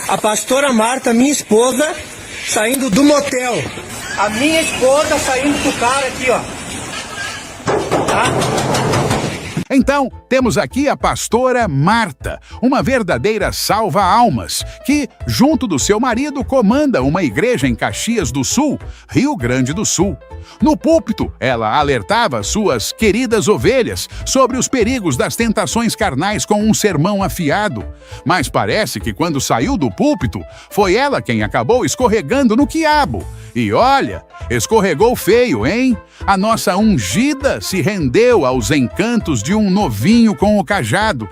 A pastora Marta, minha esposa, saindo do motel. A minha esposa saindo com o cara aqui, ó. Tá? Então, temos aqui a pastora Marta, uma verdadeira salva-almas, que, junto do seu marido, comanda uma igreja em Caxias do Sul, Rio Grande do Sul. No púlpito, ela alertava suas queridas ovelhas sobre os perigos das tentações carnais com um sermão afiado. Mas parece que quando saiu do púlpito, foi ela quem acabou escorregando no quiabo. E olha, escorregou feio, hein? A nossa ungida se rendeu aos encantos de um novinho com o cajado.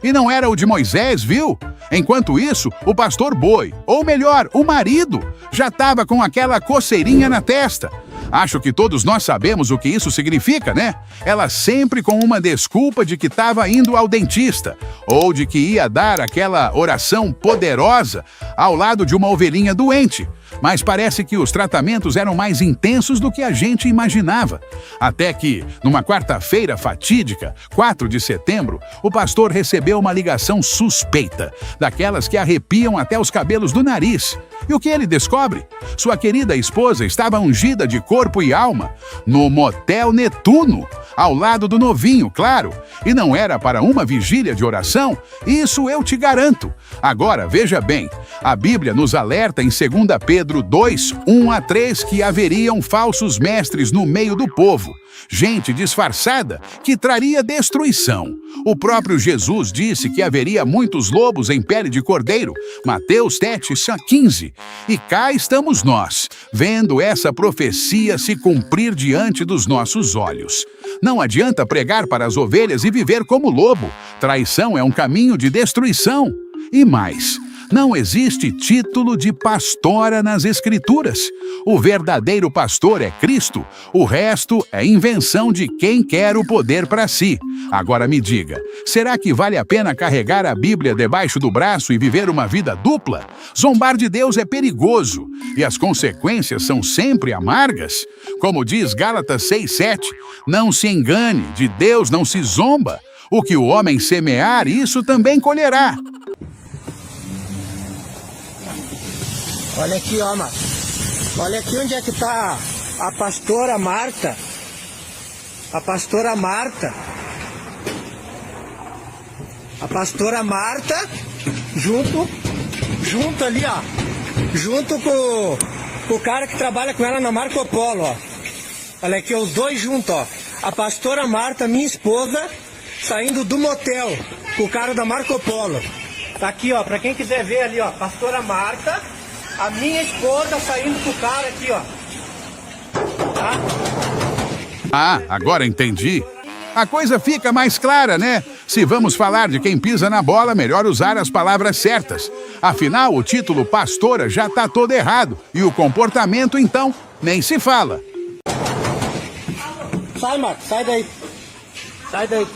E não era o de Moisés, viu? Enquanto isso, o pastor Boi, ou melhor, o marido, já estava com aquela coceirinha na testa. Acho que todos nós sabemos o que isso significa, né? Ela sempre com uma desculpa de que estava indo ao dentista, ou de que ia dar aquela oração poderosa ao lado de uma ovelhinha doente. Mas parece que os tratamentos eram mais intensos do que a gente imaginava. Até que, numa quarta-feira fatídica, 4 de setembro, o pastor recebeu uma ligação suspeita, daquelas que arrepiam até os cabelos do nariz. E o que ele descobre? Sua querida esposa estava ungida de corpo e alma no Motel Netuno, ao lado do novinho, claro. E não era para uma vigília de oração, isso eu te garanto. Agora, veja bem, a Bíblia nos alerta em 2 Pedro 2, 1 a 3, que haveriam falsos mestres no meio do povo, gente disfarçada que traria destruição. O próprio Jesus disse que haveria muitos lobos em pele de cordeiro, Mateus 7, 15. E cá estamos nós, vendo essa profecia se cumprir diante dos nossos olhos. Não adianta pregar para as ovelhas e viver como lobo. Traição é um caminho de destruição. E mais, não existe título de pastora nas Escrituras. O verdadeiro pastor é Cristo. O resto é invenção de quem quer o poder para si. Agora me diga, será que vale a pena carregar a Bíblia debaixo do braço e viver uma vida dupla? Zombar de Deus é perigoso e as consequências são sempre amargas. Como diz Gálatas 6:7, não se engane, de Deus não se zomba. O que o homem semear, isso também colherá. Olha aqui, ó, mano. Olha aqui onde é que tá a pastora Marta. A pastora Marta. A pastora Marta, junto ali, ó. Junto com o cara que trabalha com ela na Marco Polo, ó. Olha aqui, os dois juntos, ó. A pastora Marta, minha esposa, saindo do motel com o cara da Marco Polo. Tá aqui, ó, pra quem quiser ver ali, ó. Pastora Marta. A minha esposa saindo com o cara aqui, ó. Tá? Ah, agora entendi. A coisa fica mais clara, né? Se vamos falar de quem pisa na bola, melhor usar as palavras certas. Afinal, o título pastora já tá todo errado. E o comportamento, então, nem se fala. Sai, Marcos, sai daí. Sai daí.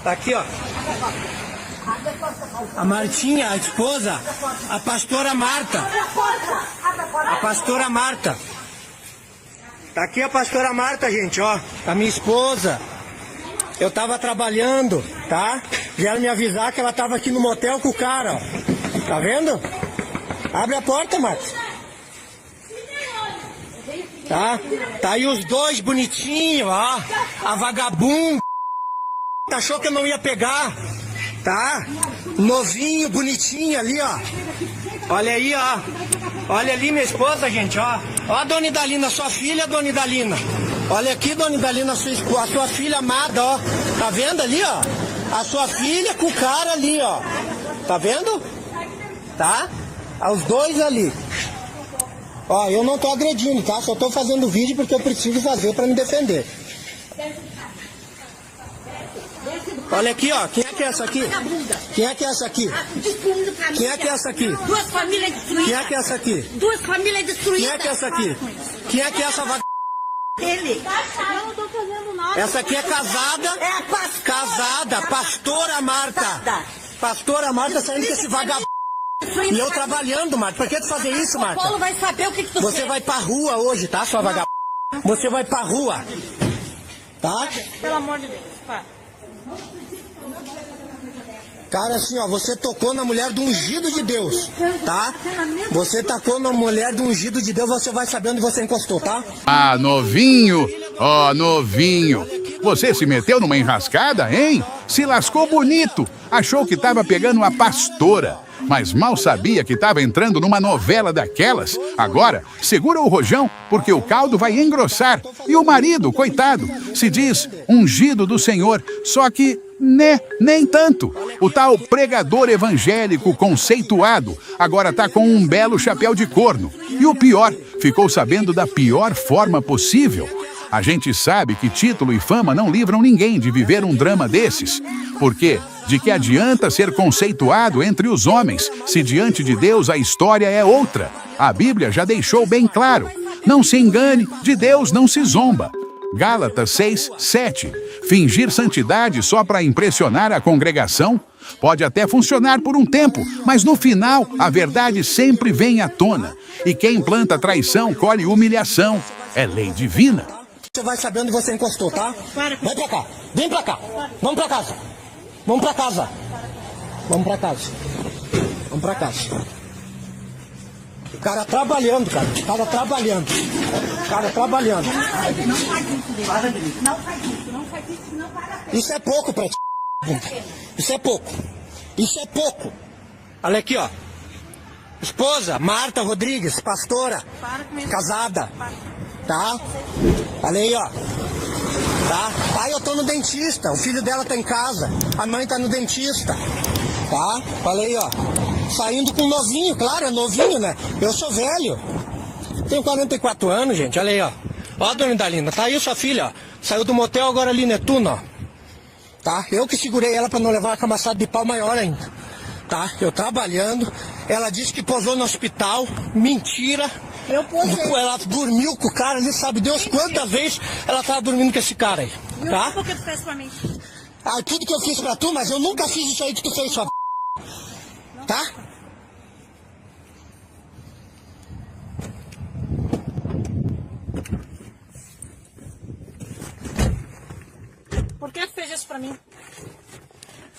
Tá aqui, ó. A Martinha, a esposa, a pastora Marta. A pastora Marta. Tá aqui a pastora Marta, gente, ó. A minha esposa. Eu tava trabalhando, tá? Vieram me avisar que ela tava aqui no motel com o cara, ó. Tá vendo? Abre a porta, Marcos. Tá? Tá aí os dois bonitinhos, ó. A vagabunda. Achou que eu não ia pegar. Tá? Novinho, bonitinho ali, ó. Olha aí, ó. Olha ali minha esposa, gente, ó. Ó a Dona Idalina, sua filha, Dona Idalina. Olha aqui, Dona Idalina, a sua filha amada, ó. Tá vendo ali, ó? A sua filha com o cara ali, ó. Tá vendo? Tá? Os dois ali. Ó, eu não tô agredindo, tá? Só tô fazendo vídeo porque eu preciso fazer pra me defender. Olha aqui, ó. Quem é que é essa aqui? Quem é que é essa aqui? Quem é que é essa aqui? Duas famílias destruídas. Quem é que é essa aqui? Duas famílias destruídas. Quem é que é essa aqui? Quem é que é essa vagabunda? Ele. Eu não tô fazendo nada. Essa aqui é casada. É a pastora. Casada. Pastora Marta. Pastora Marta saindo com esse vagabundo. E eu trabalhando, Marta. Por que tu fazer isso, Marta? O Paulo vai saber o que tu Você fez. vai pra rua hoje, tá, sua vagabunda? Você vai pra rua. Tá? Pelo amor de Deus, pá. Cara, assim, ó, você tocou na mulher do ungido de Deus, tá? Você tocou na mulher do ungido de Deus, você vai saber onde você encostou, tá? Ah, novinho, ó, novinho. Você se meteu numa enrascada, hein? Se lascou bonito. Achou que tava pegando a pastora, mas mal sabia que tava entrando numa novela daquelas. Agora, segura o rojão, porque o caldo vai engrossar. E o marido, coitado, se diz ungido do Senhor, só que, né, nem tanto. O tal pregador evangélico conceituado agora tá com um belo chapéu de corno. E o pior, ficou sabendo da pior forma possível. A gente sabe que título e fama não livram ninguém de viver um drama desses. Por quê? De que adianta ser conceituado entre os homens, se diante de Deus a história é outra? A Bíblia já deixou bem claro. Não se engane, de Deus não se zomba. Gálatas 6:7. Fingir santidade só para impressionar a congregação? Pode até funcionar por um tempo, mas no final a verdade sempre vem à tona. E quem planta traição colhe humilhação. É lei divina. Você vai saber onde você encostou, tá? Vai pra cá, vem pra cá. Vamos pra casa. Vamos pra casa. Vamos pra casa. Vamos pra casa. O cara trabalhando, cara. O cara trabalhando. O cara trabalhando. Não faz isso, não faz isso, não para. Isso é pouco pra ti. Isso é pouco. Isso é pouco. Olha aqui, ó. Esposa, Marta Rodrigues, pastora. Casada. Tá? Olha aí, ó. Tá? Pai, eu tô no dentista. O filho dela tá em casa. A mãe tá no dentista. Tá? Olha aí, ó. Saindo com novinho, claro, é novinho, né? Eu sou velho. Tenho 44 anos, gente. Olha aí, ó. Ó, dona Idalina, tá aí sua filha, ó. Saiu do motel agora ali, Netuno, ó. Tá? Eu que segurei ela pra não levar uma camaçada de pau maior ainda. Tá? Eu trabalhando. Ela disse que posou no hospital. Mentira. Eu posei. Ela dormiu com o cara ali, sabe Deus quantas vezes ela tava dormindo com esse cara aí. Tá? O que tu fez pra mim? Ah, tudo que eu fiz pra tu, mas eu nunca fiz isso aí que tu fez, sua tá? Por que tu fez isso pra mim?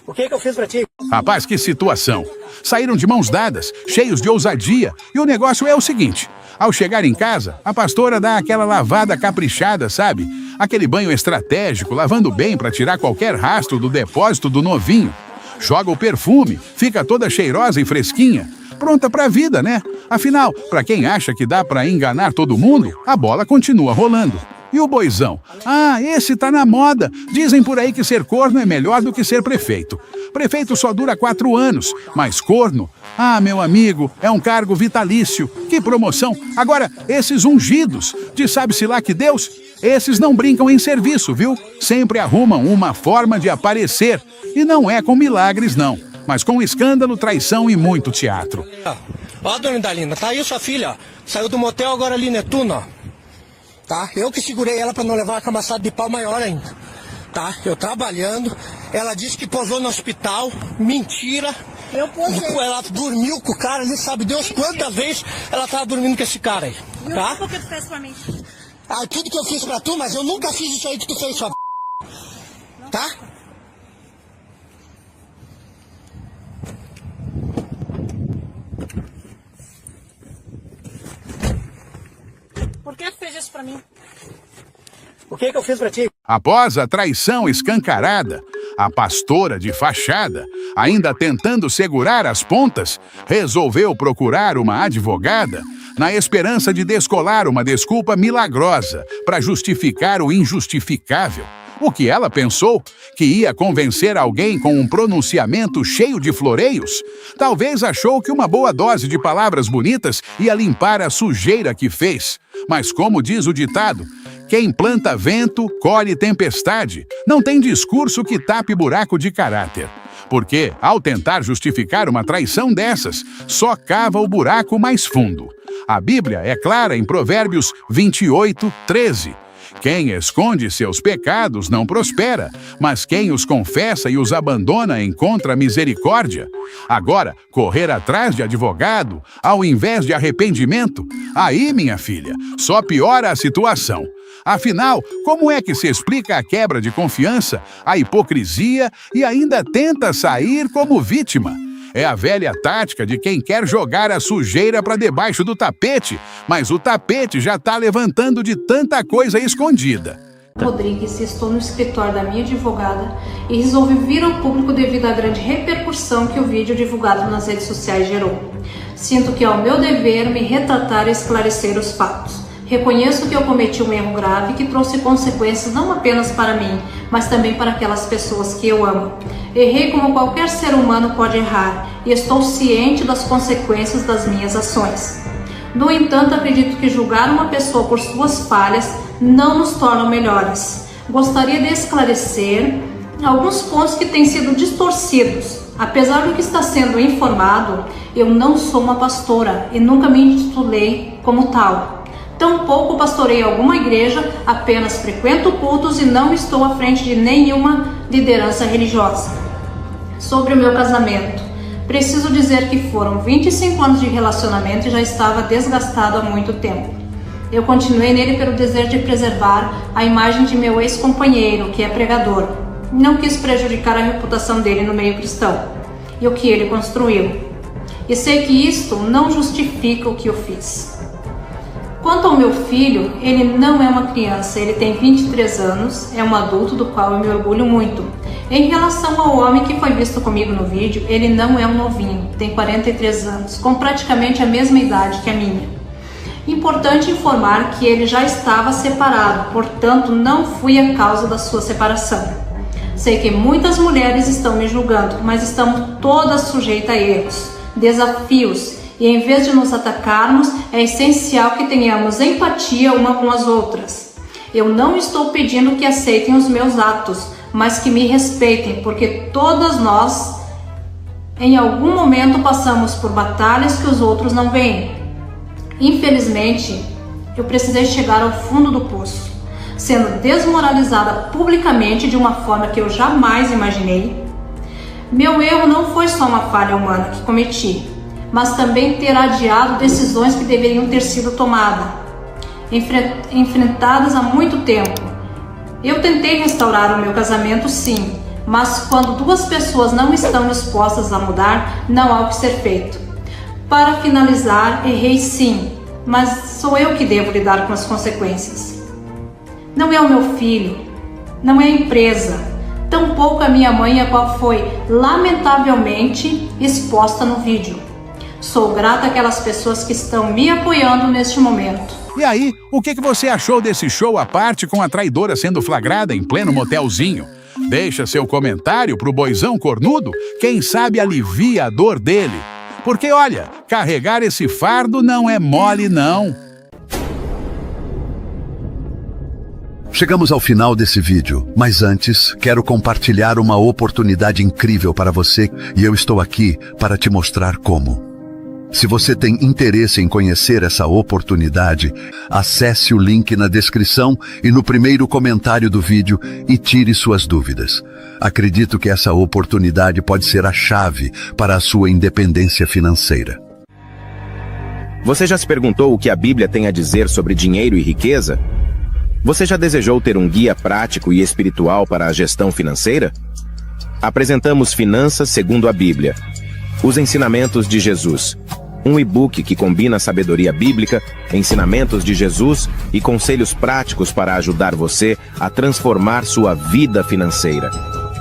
O que eu fiz pra ti? Rapaz, que situação. Saíram de mãos dadas, cheios de ousadia. E o negócio é o seguinte. Ao chegar em casa, a pastora dá aquela lavada caprichada, sabe? Aquele banho estratégico, lavando bem para tirar qualquer rastro do depósito do novinho. Joga o perfume, fica toda cheirosa e fresquinha. Pronta pra vida, né? Afinal, pra quem acha que dá pra enganar todo mundo, a bola continua rolando. E o boizão? Ah, esse tá na moda. Dizem por aí que ser corno é melhor do que ser prefeito. Prefeito só dura 4 anos, mas corno? Ah, meu amigo, é um cargo vitalício. Que promoção! Agora, esses ungidos, de sabe-se lá que Deus, esses não brincam em serviço, viu? Sempre arrumam uma forma de aparecer. E não é com milagres, não, mas com escândalo, traição e muito teatro. Ó, dona Idalina, tá aí sua filha, ó. Saiu do motel agora ali, Netuno, ó. Tá? Eu que segurei ela pra não levar uma camaçada de pau maior ainda. Tá? Eu trabalhando. Ela disse que posou no hospital. Mentira. Eu posei. Ela dormiu com o cara ali, sabe Deus quantas vezes ela tava dormindo com esse cara aí. Tá? O que tu fez pra mim? Ah, tudo que eu fiz pra tu, mas eu nunca fiz isso aí que tu fez, sua tá? Por que tu fez isso pra mim? O que eu fiz pra ti? Após a traição escancarada, a pastora de fachada, ainda tentando segurar as pontas, resolveu procurar uma advogada na esperança de descolar uma desculpa milagrosa para justificar o injustificável. O que ela pensou? Que ia convencer alguém com um pronunciamento cheio de floreios? Talvez achou que uma boa dose de palavras bonitas ia limpar a sujeira que fez. Mas como diz o ditado, quem planta vento, colhe tempestade. Não tem discurso que tape buraco de caráter. Porque, ao tentar justificar uma traição dessas, só cava o buraco mais fundo. A Bíblia é clara em Provérbios 28:13. Quem esconde seus pecados não prospera, mas quem os confessa e os abandona encontra misericórdia. Agora, correr atrás de advogado, ao invés de arrependimento, aí, minha filha, só piora a situação. Afinal, como é que se explica a quebra de confiança, a hipocrisia e ainda tenta sair como vítima? É a velha tática de quem quer jogar a sujeira para debaixo do tapete, mas o tapete já está levantando de tanta coisa escondida. Rodrigues, estou no escritório da minha advogada e resolvi vir ao público devido à grande repercussão que o vídeo divulgado nas redes sociais gerou. Sinto que é o meu dever me retratar e esclarecer os fatos. Reconheço que eu cometi um erro grave que trouxe consequências não apenas para mim, mas também para aquelas pessoas que eu amo. Errei como qualquer ser humano pode errar e estou ciente das consequências das minhas ações. No entanto, acredito que julgar uma pessoa por suas falhas não nos torna melhores. Gostaria de esclarecer alguns pontos que têm sido distorcidos. Apesar do que está sendo informado, eu não sou uma pastora e nunca me intitulei como tal. Tampouco pastorei alguma igreja, apenas frequento cultos e não estou à frente de nenhuma liderança religiosa. Sobre o meu casamento, preciso dizer que foram 25 anos de relacionamento e já estava desgastado há muito tempo. Eu continuei nele pelo desejo de preservar a imagem de meu ex-companheiro, que é pregador. Não quis prejudicar a reputação dele no meio cristão e o que ele construiu. E sei que isto não justifica o que eu fiz. Quanto ao meu filho, ele não é uma criança, ele tem 23 anos, é um adulto do qual eu me orgulho muito. Em relação ao homem que foi visto comigo no vídeo, ele não é um novinho, tem 43 anos, com praticamente a mesma idade que a minha. Importante informar que ele já estava separado, portanto não fui a causa da sua separação. Sei que muitas mulheres estão me julgando, mas estamos todas sujeitas a erros, desafios, e em vez de nos atacarmos, é essencial que tenhamos empatia uma com as outras. Eu não estou pedindo que aceitem os meus atos, mas que me respeitem, porque todas nós, em algum momento, passamos por batalhas que os outros não veem. Infelizmente, eu precisei chegar ao fundo do poço, sendo desmoralizada publicamente de uma forma que eu jamais imaginei. Meu erro não foi só uma falha humana que cometi, mas também ter adiado decisões que deveriam ter sido tomadas, enfrentadas há muito tempo. Eu tentei restaurar o meu casamento, sim, mas quando duas pessoas não estão dispostas a mudar, não há o que ser feito. Para finalizar, errei sim, mas sou eu que devo lidar com as consequências. Não é o meu filho, não é a empresa, tampouco a minha mãe, a qual foi lamentavelmente exposta no vídeo. Sou grata àquelas pessoas que estão me apoiando neste momento. E aí, o que você achou desse show à parte com a traidora sendo flagrada em pleno motelzinho? Deixa seu comentário pro boizão cornudo, quem sabe alivia a dor dele. Porque olha, carregar esse fardo não é mole não. Chegamos ao final desse vídeo, mas antes quero compartilhar uma oportunidade incrível para você e eu estou aqui para te mostrar como. Se você tem interesse em conhecer essa oportunidade, acesse o link na descrição e no primeiro comentário do vídeo e tire suas dúvidas. Acredito que essa oportunidade pode ser a chave para a sua independência financeira. Você já se perguntou o que a Bíblia tem a dizer sobre dinheiro e riqueza? Você já desejou ter um guia prático e espiritual para a gestão financeira? Apresentamos Finanças segundo a Bíblia. Os ensinamentos de Jesus. Um e-book que combina sabedoria bíblica, ensinamentos de Jesus e conselhos práticos para ajudar você a transformar sua vida financeira.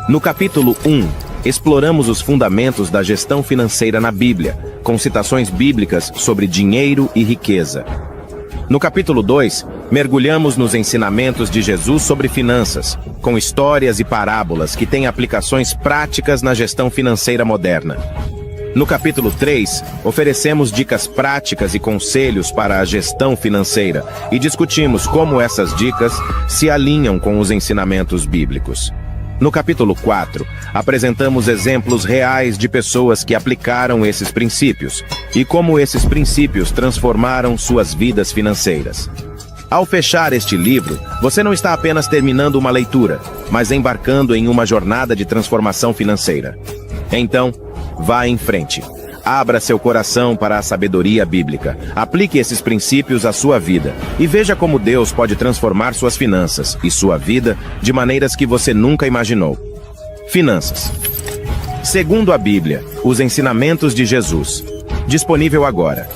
No capítulo 1, exploramos os fundamentos da gestão financeira na Bíblia, com citações bíblicas sobre dinheiro e riqueza. No capítulo 2, mergulhamos nos ensinamentos de Jesus sobre finanças, com histórias e parábolas que têm aplicações práticas na gestão financeira moderna. No capítulo 3, oferecemos dicas práticas e conselhos para a gestão financeira e discutimos como essas dicas se alinham com os ensinamentos bíblicos. No capítulo 4, apresentamos exemplos reais de pessoas que aplicaram esses princípios e como esses princípios transformaram suas vidas financeiras. Ao fechar este livro, você não está apenas terminando uma leitura, mas embarcando em uma jornada de transformação financeira. Então, vá em frente. Abra seu coração para a sabedoria bíblica. Aplique esses princípios à sua vida e veja como Deus pode transformar suas finanças e sua vida de maneiras que você nunca imaginou. Finanças. Segundo a Bíblia, os ensinamentos de Jesus. Disponível agora.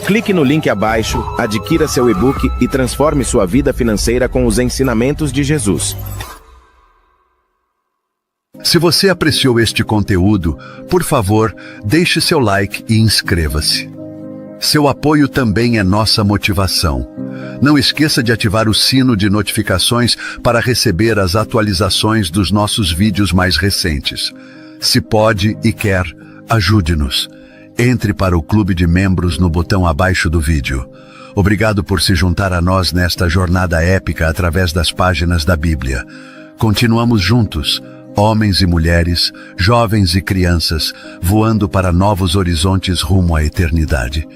Clique no link abaixo, adquira seu e-book e transforme sua vida financeira com os ensinamentos de Jesus. Se você apreciou este conteúdo, por favor, deixe seu like e inscreva-se. Seu apoio também é nossa motivação. Não esqueça de ativar o sino de notificações para receber as atualizações dos nossos vídeos mais recentes. Se pode e quer, ajude-nos. Entre para o clube de membros no botão abaixo do vídeo. Obrigado por se juntar a nós nesta jornada épica através das páginas da Bíblia. Continuamos juntos, homens e mulheres, jovens e crianças, voando para novos horizontes rumo à eternidade.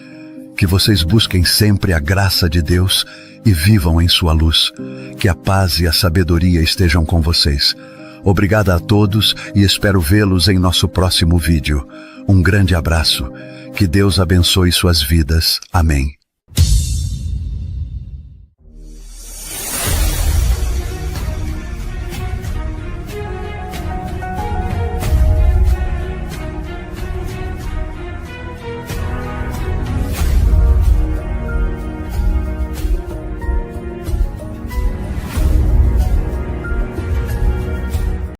Que vocês busquem sempre a graça de Deus e vivam em sua luz. Que a paz e a sabedoria estejam com vocês. Obrigada a todos e espero vê-los em nosso próximo vídeo. Um grande abraço. Que Deus abençoe suas vidas. Amém.